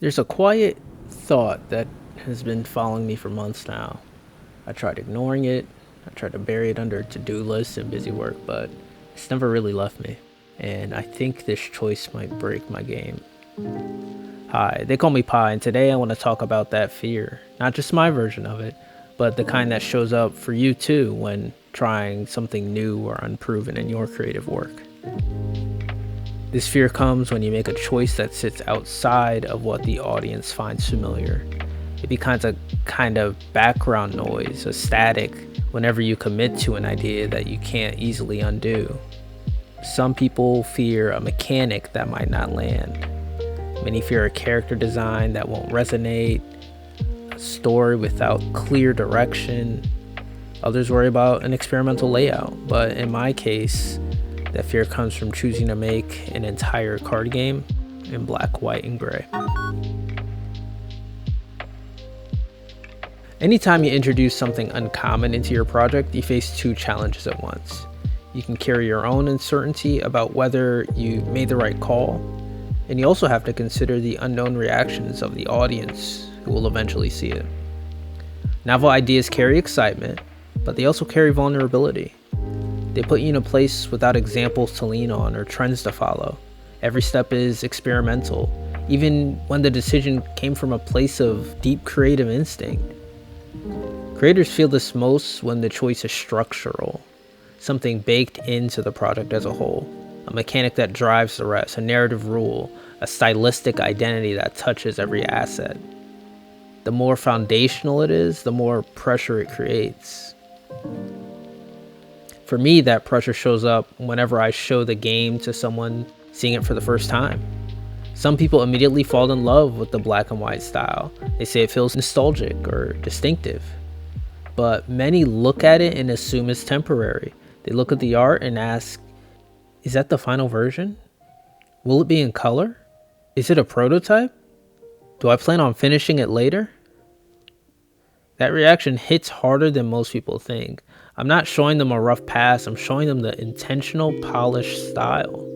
There's a quiet thought that has been following me for months now. I tried ignoring it, I tried to bury it under to do lists and busy work, but it's never really left me. And I think this choice might break my game. Hi, they call me Pi, and today I want to talk about that fear. Not just my version of it, but the kind that shows up for you too when trying something new or unproven in your creative work. This fear comes when you make a choice that sits outside of what the audience finds familiar. It becomes a kind of background noise, a static, whenever you commit to an idea that you can't easily undo. Some people fear a mechanic that might not land. Many fear a character design that won't resonate, a story without clear direction. Others worry about an experimental layout, but in my case, that fear comes from choosing to make an entire card game in black, white, and gray. Anytime you introduce something uncommon into your project, you face two challenges at once. You can carry your own uncertainty about whether you made the right call, and you also have to consider the unknown reactions of the audience who will eventually see it. Novel ideas carry excitement, but they also carry vulnerability. They put you in a place without examples to lean on or trends to follow. Every step is experimental, even when the decision came from a place of deep creative instinct. Creators feel this most when the choice is structural, something baked into the project as a whole, a mechanic that drives the rest, a narrative rule, a stylistic identity that touches every asset. The more foundational it is, the more pressure it creates. For me, that pressure shows up whenever I show the game to someone seeing it for the first time. Some people immediately fall in love with the black and white style. They say it feels nostalgic or distinctive. But many look at it and assume it's temporary. They look at the art and ask, is that the final version? Will it be in color? Is it a prototype? Do I plan on finishing it later? That reaction hits harder than most people think. I'm not showing them a rough pass, I'm showing them the intentional, polished style,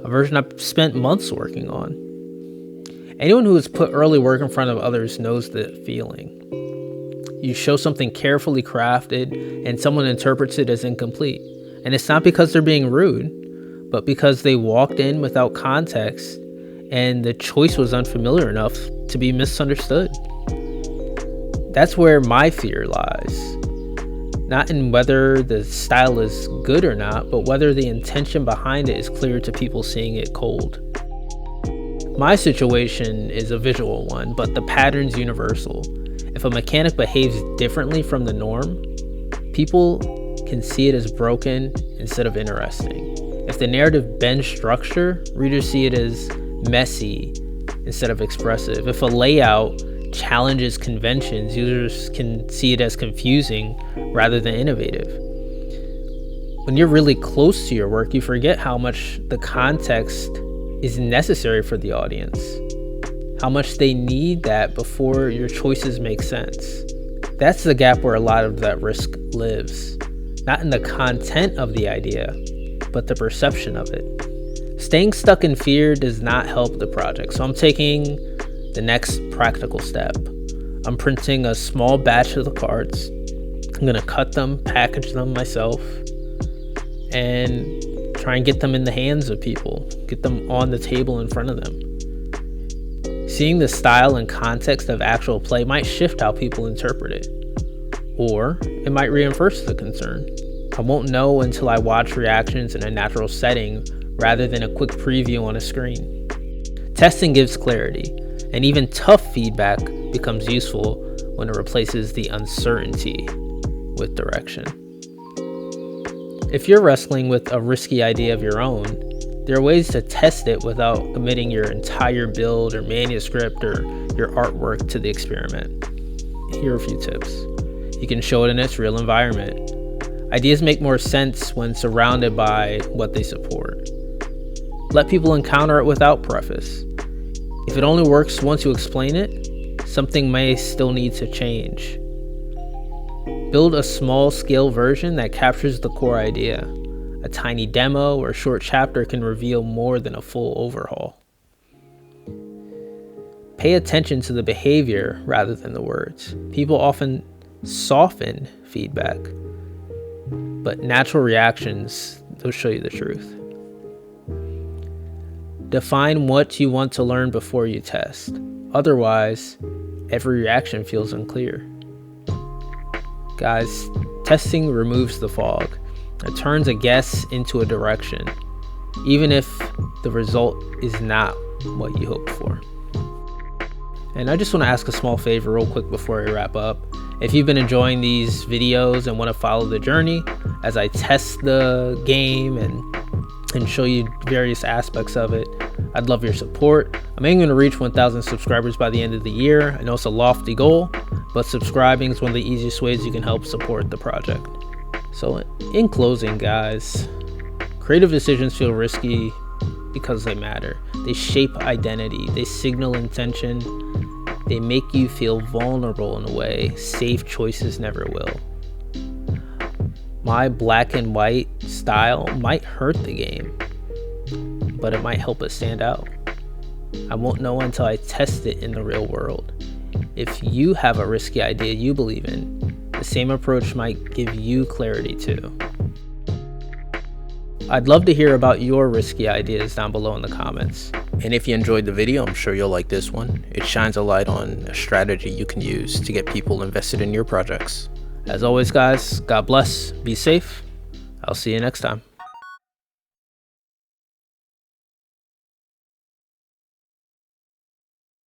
a version I've spent months working on. Anyone who has put early work in front of others knows the feeling. You show something carefully crafted and someone interprets it as incomplete. And it's not because they're being rude, but because they walked in without context and the choice was unfamiliar enough to be misunderstood. That's where my fear lies. Not in whether the style is good or not, but whether the intention behind it is clear to people seeing it cold. My situation is a visual one, but the pattern's universal. If a mechanic behaves differently from the norm, people can see it as broken instead of interesting. If the narrative bends structure, readers see it as messy instead of expressive. If a layout challenges conventions, users can see it as confusing rather than innovative. When you're really close to your work, you forget how much the context is necessary for the audience, how much they need that before your choices make sense. That's the gap where a lot of that risk lives, not in the content of the idea, but the perception of it. Staying stuck in fear does not help the project, so I'm taking the next practical step. I'm printing a small batch of the cards. I'm gonna cut them, package them myself, and try and get them in the hands of people, get them on the table in front of them. Seeing the style and context of actual play might shift how people interpret it, or it might reinforce the concern. I won't know until I watch reactions in a natural setting rather than a quick preview on a screen. Testing gives clarity, and even tough feedback becomes useful when it replaces the uncertainty with direction. If you're wrestling with a risky idea of your own, there are ways to test it without committing your entire build or manuscript or your artwork to the experiment. Here are a few tips. You can show it in its real environment. Ideas make more sense when surrounded by what they support. Let people encounter it without preface. If it only works once you explain it, something may still need to change. Build a small-scale version that captures the core idea. A tiny demo or short chapter can reveal more than a full overhaul. Pay attention to the behavior rather than the words. People often soften feedback, but natural reactions, they'll show you the truth. Define what you want to learn before you test. Otherwise, every reaction feels unclear. Guys, testing removes the fog. It turns a guess into a direction, even if the result is not what you hoped for. And I just want to ask a small favor real quick before we wrap up. If you've been enjoying these videos and want to follow the journey as I test the game and show you various aspects of it, I'd love your support. I'm aiming to reach 1,000 subscribers by the end of the year. I know it's a lofty goal, but subscribing is one of the easiest ways you can help support the project. So in closing, guys, creative decisions feel risky because they matter. They shape identity, they signal intention, they make you feel vulnerable in a way safe choices never will. My black and white style might hurt the game, but it might help it stand out. I won't know until I test it in the real world. If you have a risky idea you believe in, the same approach might give you clarity too. I'd love to hear about your risky ideas down below in the comments. And if you enjoyed the video, I'm sure you'll like this one. It shines a light on a strategy you can use to get people invested in your projects. As always, guys, God bless, be safe. I'll see you next time.